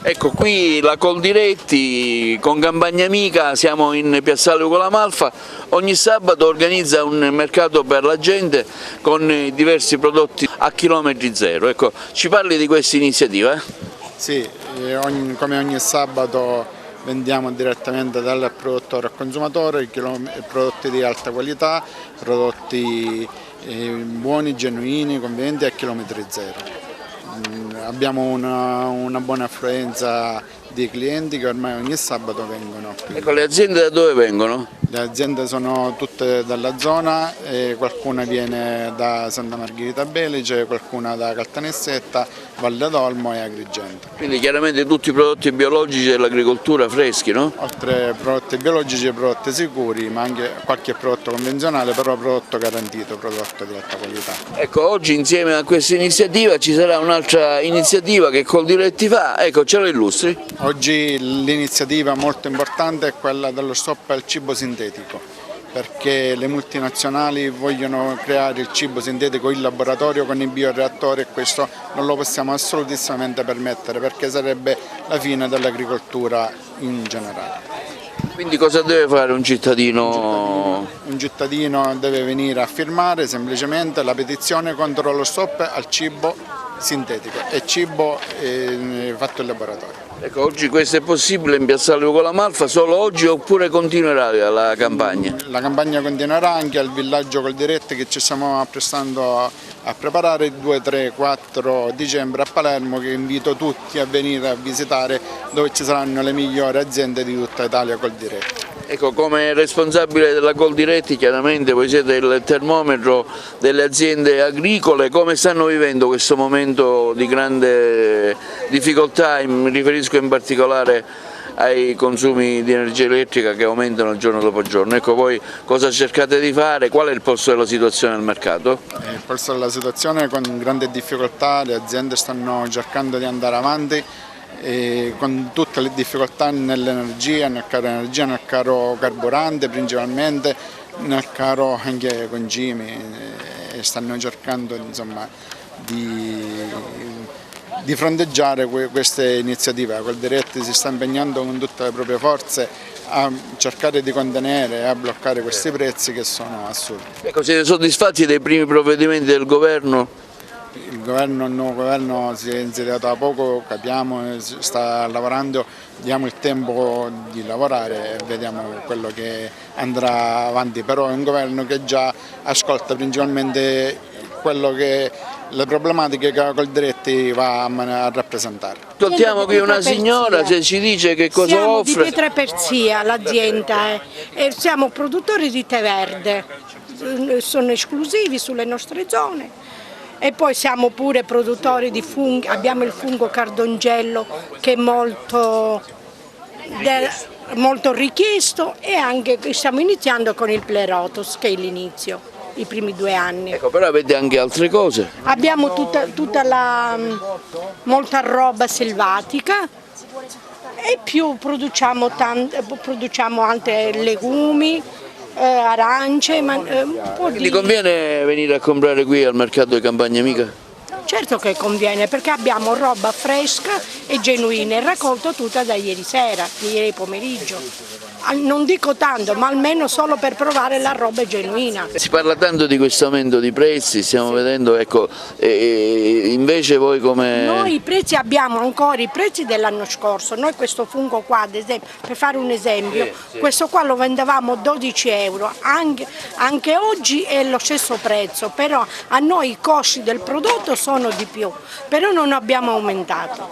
Ecco, qui la Coldiretti con Campagna Amica, siamo in Piazzale Ugo La Malfa, ogni sabato organizza un mercato per la gente con diversi prodotti a chilometri zero. Ecco, ci parli di questa iniziativa? Sì, come ogni sabato vendiamo direttamente dal produttore al consumatore prodotti di alta qualità, prodotti buoni, genuini, convenienti a chilometri zero. Abbiamo una buona affluenza di clienti che ormai ogni sabato vengono qui. Ecco, le aziende da dove vengono? Le aziende sono tutte dalla zona, qualcuna viene da Santa Margherita Belice, qualcuna da Caltanissetta, Valle d'Olmo e Agrigento. Quindi chiaramente tutti i prodotti biologici dell'agricoltura freschi, no? Oltre prodotti biologici e prodotti sicuri, ma anche qualche prodotto convenzionale, però prodotto garantito, prodotto di alta qualità. Ecco, oggi insieme a questa iniziativa ci sarà un'altra iniziativa che Coldiretti fa, ecco, ce lo illustri? Oggi l'iniziativa molto importante è quella dello stop al cibo sintetico, perché le multinazionali vogliono creare il cibo sintetico in laboratorio con i bioreattori e questo non lo possiamo assolutissimamente permettere perché sarebbe la fine dell'agricoltura in generale. Quindi cosa deve fare un cittadino? Un cittadino deve venire a firmare semplicemente la petizione contro lo stop al cibo sintetico e cibo fatto in laboratorio. Ecco, oggi questo è possibile in Piazzale Ugo La Malfa solo oggi oppure continuerà la campagna? La campagna continuerà anche al villaggio Coldiretti che ci stiamo apprestando a preparare il 2, 3, 4 dicembre a Palermo, che invito tutti a venire a visitare, dove ci saranno le migliori aziende di tutta Italia Coldiretti. Ecco, come responsabile della Coldiretti chiaramente voi siete il termometro delle aziende agricole, come stanno vivendo questo momento di grande difficoltà, mi riferisco in particolare ai consumi di energia elettrica che aumentano giorno dopo giorno. Ecco, voi cosa cercate di fare? Qual è il polso della situazione al mercato? Il polso della situazione è con grande difficoltà, le aziende stanno cercando di andare avanti con tutte le difficoltà nell'energia, nel caro carburante principalmente, nel caro anche concimi, stanno cercando insomma, di fronteggiare queste iniziative. La Coldiretti si sta impegnando con tutte le proprie forze a cercare di contenere e a bloccare questi prezzi che sono assurdi. Ecco, siete soddisfatti dei primi provvedimenti del governo? Il nuovo governo si è insediato da poco, capiamo, sta lavorando, diamo il tempo di lavorare e vediamo quello che andrà avanti, però è un governo che già ascolta principalmente le problematiche che la Coldiretti va a rappresentare. Ascoltiamo qui una signora, se ci dice che cosa siamo offre. Siamo di Pietraperzia, l'azienda, e siamo produttori di tè verde, sono esclusivi sulle nostre zone. E poi siamo pure produttori di funghi, abbiamo il fungo cardongello che è molto richiesto e anche stiamo iniziando con il Pleurotus che è l'inizio, i primi 2 anni. Ecco, però avete anche altre cose. Abbiamo molta roba selvatica e più produciamo anche legumi, arance, un po' Ti conviene venire a comprare qui al mercato di Campagna Amica? Certo che conviene, perché abbiamo roba fresca e genuina, e raccolto tutta da ieri sera, ieri pomeriggio. Non dico tanto, ma almeno solo per provare la roba genuina. Si parla tanto di questo aumento di prezzi, stiamo vedendo, ecco, invece voi come... Noi i prezzi abbiamo ancora i prezzi dell'anno scorso, noi questo fungo qua, ad esempio, per fare un esempio, questo qua lo vendevamo 12 euro, anche oggi è lo stesso prezzo, però a noi i costi del prodotto sono di più, però non abbiamo aumentato.